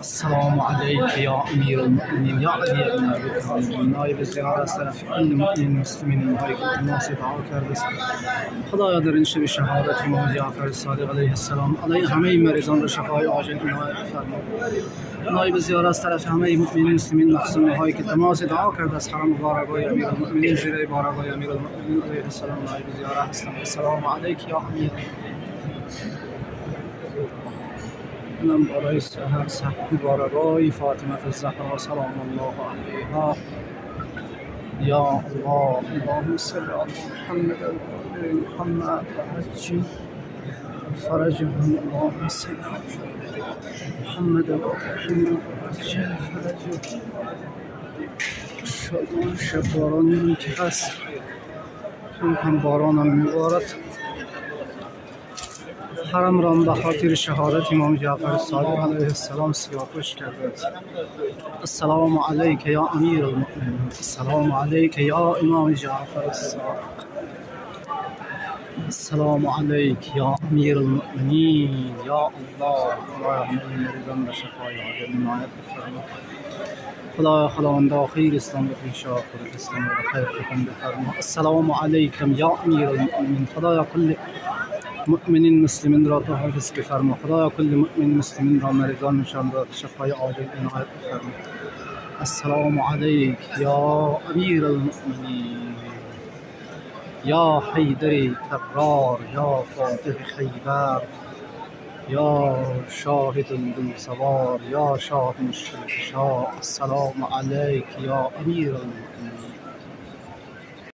السلام عليك يا أمير المؤمنين يا علي بن أبي طالب. نایب زیارت از طرف کل مؤمن مسلمین هایی که تماس دعا کرده است. خدایا در این شب شهادت امام جعفر صادق علیه السلام علیه همه مریضان را شفای عاجل عنایت فرما. نایب زیارت از طرف همه مؤمنین مسلمین مخصوص هایی که تماس دعا کرده است. حرم بارگاه امیر المؤمنین زیر بارگاه امیر المؤمنین علیه السلام نایب زیارت هستم. السلام علیک یا امیر. من برای سهر صحبی بارگاه فاطمه الزهرا سلام الله علیها. یا الله اللهم صل علی محمد و آل محمد و فرجهم اللهم صل علی محمد و آل محمد فرجهم. شادان شب بارانی که هست هم بارانم میبارد. حرم را به خاطر شهادت امام جعفر صادق علیه السلام سیاه‌پوش کرده. السلام علیک یا امیر المؤمنین. السلام علیک یا امام جعفر الصادق. السلام علیک یا امیر المؤمنین. یا الله خدایا همه مریضان را شفای عاجل عنایت بفرما. خدایا خداوندا خیر اسلام به پیشا خود اسلام را خیر ختم بفرما. السلام علیکم یا امیر المؤمنین. خدایا کل مؤمنین مسلمین را تو حافظ بفرما. خدایا کل مؤمن مسلمین را مریضانشان را شفای عاجل عنایت بفرما. السلام علیک یا امیر المؤمنین. یا حیدر کرار یا فاتح خیبر یا شاهد دل سوار یا شاه مشکل کشا. السلام علیک یا امیر المؤمنین.